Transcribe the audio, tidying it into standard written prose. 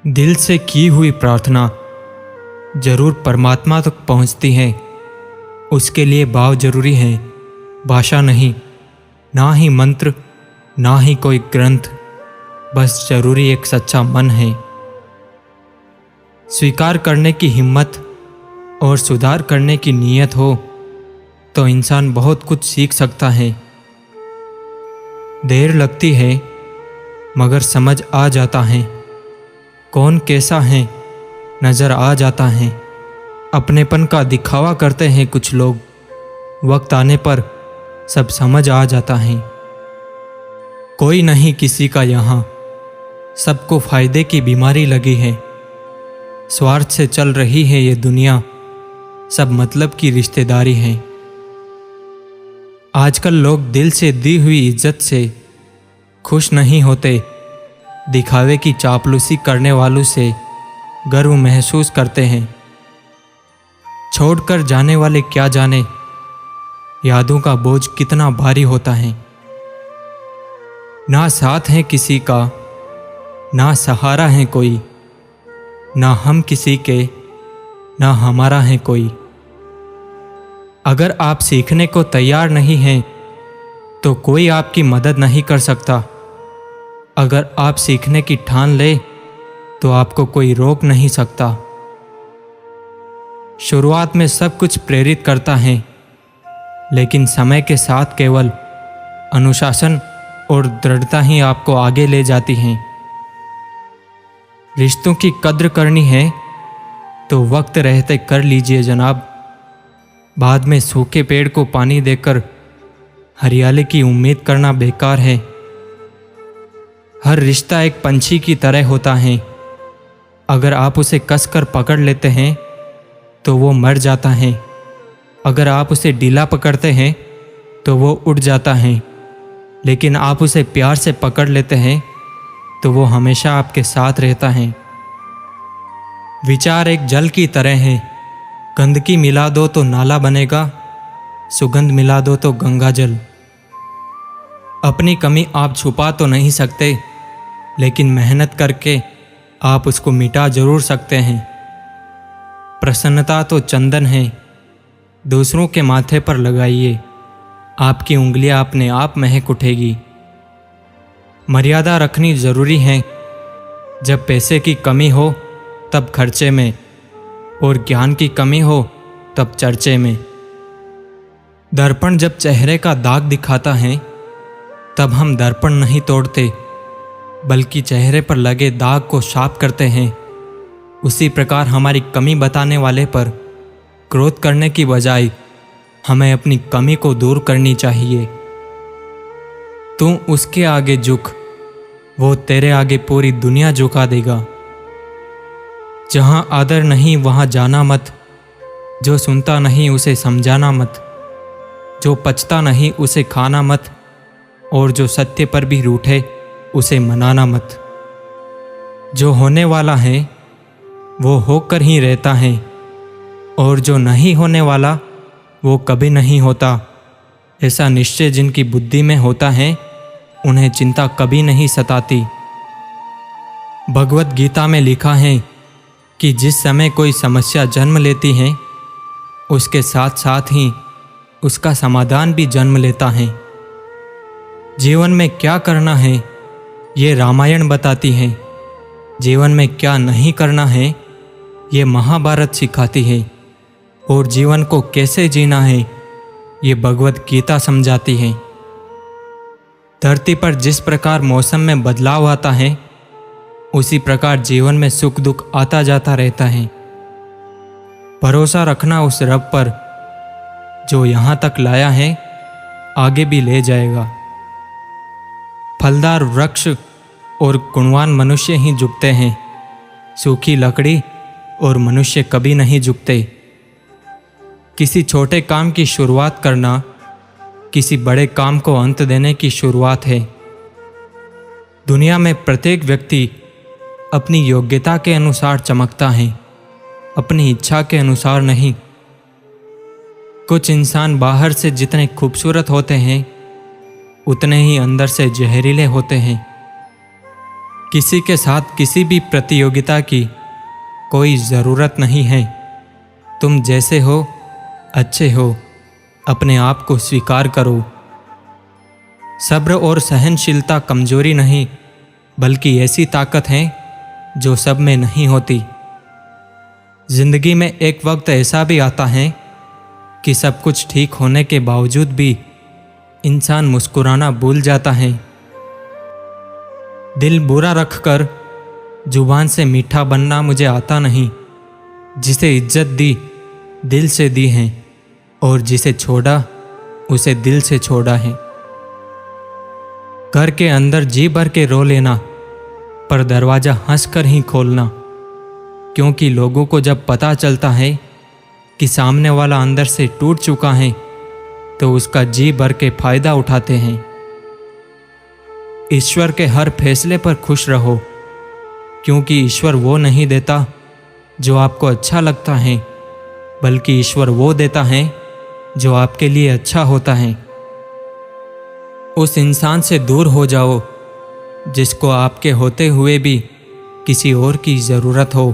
दिल से की हुई प्रार्थना जरूर परमात्मा तक पहुंचती है। उसके लिए भाव जरूरी है, भाषा नहीं, ना ही मंत्र, ना ही कोई ग्रंथ, बस जरूरी एक सच्चा मन है। स्वीकार करने की हिम्मत और सुधार करने की नीयत हो तो इंसान बहुत कुछ सीख सकता है। देर लगती है मगर समझ आ जाता है। कौन कैसा है नज़र आ जाता है। अपनेपन का दिखावा करते हैं कुछ लोग, वक्त आने पर सब समझ आ जाता है। कोई नहीं किसी का यहाँ, सबको फायदे की बीमारी लगी है। स्वार्थ से चल रही है ये दुनिया, सब मतलब की रिश्तेदारी है। आजकल लोग दिल से दी हुई इज्जत से खुश नहीं होते, दिखावे की चापलूसी करने वालों से गर्व महसूस करते हैं। छोड़कर जाने वाले क्या जाने यादों का बोझ कितना भारी होता है। ना साथ है किसी का, ना सहारा है कोई, ना हम किसी के, ना हमारा है कोई। अगर आप सीखने को तैयार नहीं हैं तो कोई आपकी मदद नहीं कर सकता। अगर आप सीखने की ठान ले तो आपको कोई रोक नहीं सकता। शुरुआत में सब कुछ प्रेरित करता है, लेकिन समय के साथ केवल अनुशासन और दृढ़ता ही आपको आगे ले जाती हैं। रिश्तों की कद्र करनी है तो वक्त रहते कर लीजिए जनाब। बाद में सूखे पेड़ को पानी देकर हरियाली की उम्मीद करना बेकार है। हर रिश्ता एक पंछी की तरह होता है। अगर आप उसे कसकर पकड़ लेते हैं तो वो मर जाता है। अगर आप उसे ढीला पकड़ते हैं तो वो उड़ जाता है। लेकिन आप उसे प्यार से पकड़ लेते हैं तो वो हमेशा आपके साथ रहता है। विचार एक जल की तरह है, गंदगी मिला दो तो नाला बनेगा, सुगंध मिला दो तो गंगा जल। अपनी कमी आप छुपा तो नहीं सकते, लेकिन मेहनत करके आप उसको मिटा जरूर सकते हैं। प्रसन्नता तो चंदन है, दूसरों के माथे पर लगाइए, आपकी उंगलियां अपने आप महक उठेगी। मर्यादा रखनी जरूरी है। जब पैसे की कमी हो तब खर्चे में, और ज्ञान की कमी हो तब चर्चे में। दर्पण जब चेहरे का दाग दिखाता है तब हम दर्पण नहीं तोड़ते, बल्कि चेहरे पर लगे दाग को साफ करते हैं। उसी प्रकार हमारी कमी बताने वाले पर क्रोध करने की बजाय हमें अपनी कमी को दूर करनी चाहिए। तू उसके आगे झुक, वो तेरे आगे पूरी दुनिया झुका देगा। जहां आदर नहीं वहां जाना मत, जो सुनता नहीं उसे समझाना मत, जो पचता नहीं उसे खाना मत, और जो सत्य पर भी रूठे उसे मनाना मत। जो होने वाला है वो होकर ही रहता है, और जो नहीं होने वाला वो कभी नहीं होता। ऐसा निश्चय जिनकी बुद्धि में होता है उन्हें चिंता कभी नहीं सताती। भगवत गीता में लिखा है कि जिस समय कोई समस्या जन्म लेती है उसके साथ साथ ही उसका समाधान भी जन्म लेता है। जीवन में क्या करना है ये रामायण बताती है, जीवन में क्या नहीं करना है ये महाभारत सिखाती है, और जीवन को कैसे जीना है ये भगवत गीता समझाती है। धरती पर जिस प्रकार मौसम में बदलाव आता है उसी प्रकार जीवन में सुख दुख आता जाता रहता है। भरोसा रखना उस रब पर जो यहाँ तक लाया है आगे भी ले जाएगा। फलदार वृक्ष और गुणवान मनुष्य ही झुकते हैं, सूखी लकड़ी और मनुष्य कभी नहीं झुकते। किसी छोटे काम की शुरुआत करना किसी बड़े काम को अंत देने की शुरुआत है। दुनिया में प्रत्येक व्यक्ति अपनी योग्यता के अनुसार चमकता है, अपनी इच्छा के अनुसार नहीं। कुछ इंसान बाहर से जितने खूबसूरत होते हैं उतने ही अंदर से जहरीले होते हैं। किसी के साथ किसी भी प्रतियोगिता की कोई ज़रूरत नहीं है। तुम जैसे हो अच्छे हो, अपने आप को स्वीकार करो। सब्र और सहनशीलता कमजोरी नहीं, बल्कि ऐसी ताकत है जो सब में नहीं होती। जिंदगी में एक वक्त ऐसा भी आता है कि सब कुछ ठीक होने के बावजूद भी इंसान मुस्कुराना भूल जाता है। दिल बुरा रखकर जुबान से मीठा बनना मुझे आता नहीं। जिसे इज्जत दी दिल से दी है, और जिसे छोड़ा उसे दिल से छोड़ा है। घर के अंदर जी भर के रो लेना, पर दरवाज़ा हंसकर ही खोलना, क्योंकि लोगों को जब पता चलता है कि सामने वाला अंदर से टूट चुका है तो उसका जी भर के फायदा उठाते हैं। ईश्वर के हर फैसले पर खुश रहो, क्योंकि ईश्वर वो नहीं देता जो आपको अच्छा लगता है, बल्कि ईश्वर वो देता है जो आपके लिए अच्छा होता है। उस इंसान से दूर हो जाओ जिसको आपके होते हुए भी किसी और की ज़रूरत हो।